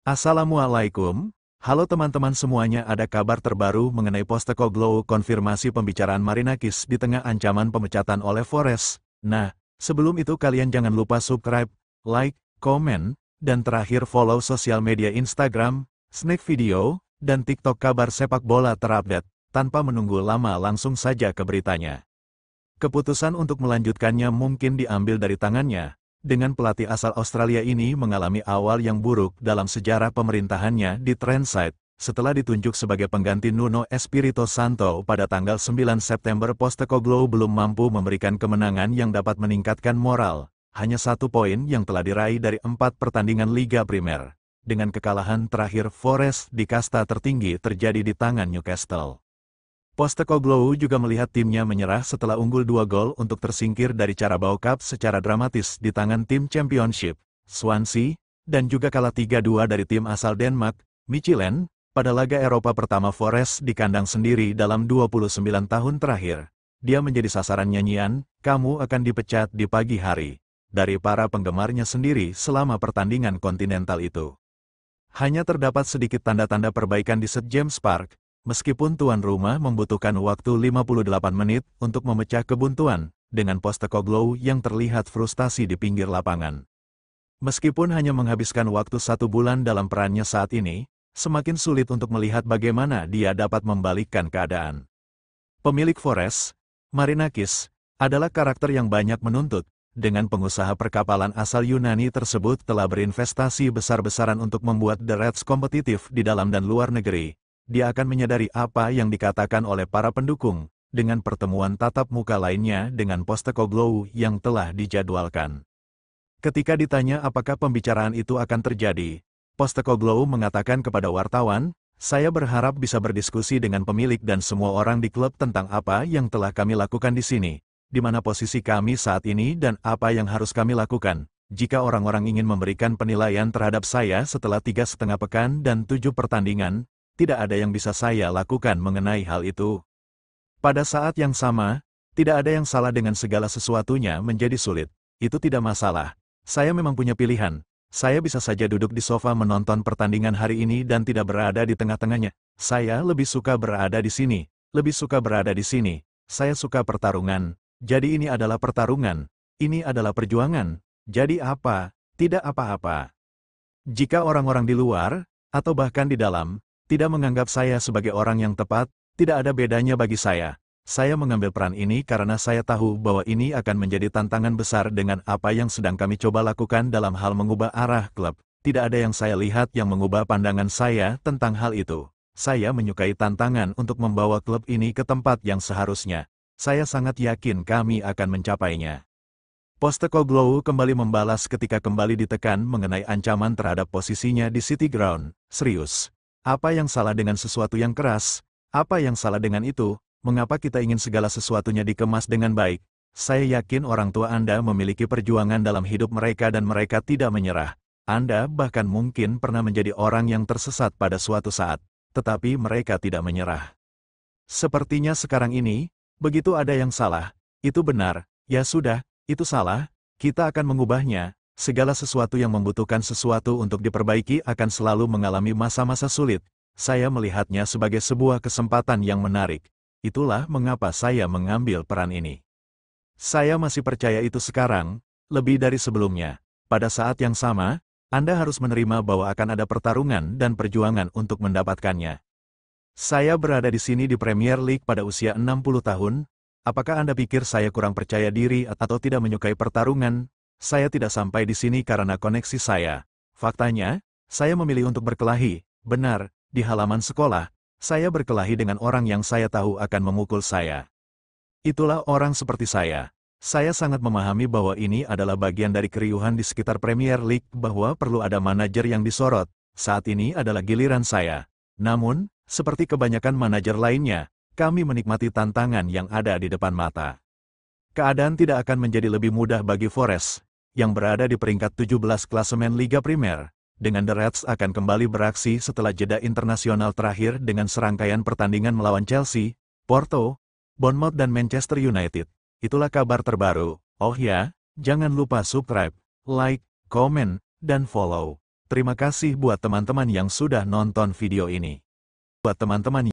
Assalamualaikum, halo teman-teman semuanya, ada kabar terbaru mengenai Postecoglou konfirmasi pembicaraan Marinakis di tengah ancaman pemecatan oleh Forest. Nah, sebelum itu kalian jangan lupa subscribe, like, komen, dan terakhir follow sosial media Instagram, Snack Video, dan TikTok kabar sepak bola terupdate. Tanpa menunggu lama langsung saja ke beritanya. Keputusan untuk melanjutkannya mungkin diambil dari tangannya. Dengan pelatih asal Australia ini mengalami awal yang buruk dalam sejarah pemerintahannya di Trainside, setelah ditunjuk sebagai pengganti Nuno Espirito Santo pada tanggal 9 September. Postecoglou belum mampu memberikan kemenangan yang dapat meningkatkan moral. Hanya 1 poin yang telah diraih dari 4 pertandingan Liga Primer. Dengan kekalahan terakhir Forest di kasta tertinggi terjadi di tangan Newcastle. Postecoglou juga melihat timnya menyerah setelah unggul 2 gol untuk tersingkir dari Carabao Cup secara dramatis di tangan tim Championship, Swansea, dan juga kalah 3-2 dari tim asal Denmark, Midtjylland, pada laga Eropa pertama Forest di kandang sendiri dalam 29 tahun terakhir. Dia menjadi sasaran nyanyian, "Kamu akan dipecat di pagi hari," dari para penggemarnya sendiri selama pertandingan kontinental itu. Hanya terdapat sedikit tanda-tanda perbaikan di St. James Park, meskipun tuan rumah membutuhkan waktu 58 menit untuk memecah kebuntuan, dengan Postecoglou yang terlihat frustasi di pinggir lapangan. Meskipun hanya menghabiskan waktu 1 bulan dalam perannya saat ini, semakin sulit untuk melihat bagaimana dia dapat membalikkan keadaan. Pemilik Forest, Marinakis, adalah karakter yang banyak menuntut. Dengan pengusaha perkapalan asal Yunani tersebut telah berinvestasi besar-besaran untuk membuat The Reds kompetitif di dalam dan luar negeri. Dia akan menyadari apa yang dikatakan oleh para pendukung, dengan pertemuan tatap muka lainnya dengan Postecoglou yang telah dijadwalkan. Ketika ditanya apakah pembicaraan itu akan terjadi, Postecoglou mengatakan kepada wartawan, "Saya berharap bisa berdiskusi dengan pemilik dan semua orang di klub tentang apa yang telah kami lakukan di sini, di mana posisi kami saat ini dan apa yang harus kami lakukan. Jika orang-orang ingin memberikan penilaian terhadap saya setelah 3,5 pekan dan 7 pertandingan, tidak ada yang bisa saya lakukan mengenai hal itu." Pada saat yang sama, tidak ada yang salah dengan segala sesuatunya menjadi sulit. Itu tidak masalah. Saya memang punya pilihan. Saya bisa saja duduk di sofa menonton pertandingan hari ini dan tidak berada di tengah-tengahnya. Saya lebih suka berada di sini, lebih suka berada di sini. Saya suka pertarungan. Jadi ini adalah pertarungan. Ini adalah perjuangan. Jadi apa? Tidak apa-apa. Jika orang-orang di luar, atau bahkan di dalam, tidak menganggap saya sebagai orang yang tepat, tidak ada bedanya bagi saya. Saya mengambil peran ini karena saya tahu bahwa ini akan menjadi tantangan besar dengan apa yang sedang kami coba lakukan dalam hal mengubah arah klub. Tidak ada yang saya lihat yang mengubah pandangan saya tentang hal itu. Saya menyukai tantangan untuk membawa klub ini ke tempat yang seharusnya. Saya sangat yakin kami akan mencapainya. Postecoglou kembali membalas ketika kembali ditekan mengenai ancaman terhadap posisinya di City Ground. "Serius? Apa yang salah dengan sesuatu yang keras? Apa yang salah dengan itu? Mengapa kita ingin segala sesuatunya dikemas dengan baik? Saya yakin orang tua Anda memiliki perjuangan dalam hidup mereka dan mereka tidak menyerah. Anda bahkan mungkin pernah menjadi orang yang tersesat pada suatu saat, tetapi mereka tidak menyerah. Sepertinya sekarang ini, begitu ada yang salah, itu benar, ya sudah, itu salah, kita akan mengubahnya." Segala sesuatu yang membutuhkan sesuatu untuk diperbaiki akan selalu mengalami masa-masa sulit. Saya melihatnya sebagai sebuah kesempatan yang menarik. Itulah mengapa saya mengambil peran ini. Saya masih percaya itu sekarang, lebih dari sebelumnya. Pada saat yang sama, Anda harus menerima bahwa akan ada pertarungan dan perjuangan untuk mendapatkannya. Saya berada di sini di Premier League pada usia 60 tahun. Apakah Anda pikir saya kurang percaya diri atau tidak menyukai pertarungan? Saya tidak sampai di sini karena koneksi saya. Faktanya, saya memilih untuk berkelahi. Benar, di halaman sekolah, saya berkelahi dengan orang yang saya tahu akan memukul saya. Itulah orang seperti saya. Saya sangat memahami bahwa ini adalah bagian dari keriuhan di sekitar Premier League, bahwa perlu ada manajer yang disorot. Saat ini adalah giliran saya. Namun, seperti kebanyakan manajer lainnya, kami menikmati tantangan yang ada di depan mata. Keadaan tidak akan menjadi lebih mudah bagi Forest, yang berada di peringkat 17 klasemen Liga Primer. Dengan The Reds akan kembali beraksi setelah jeda internasional terakhir dengan serangkaian pertandingan melawan Chelsea, Porto, Bournemouth dan Manchester United. Itulah kabar terbaru. Oh ya, jangan lupa subscribe, like, komen, dan follow. Terima kasih buat teman-teman yang sudah nonton video ini. Buat teman-teman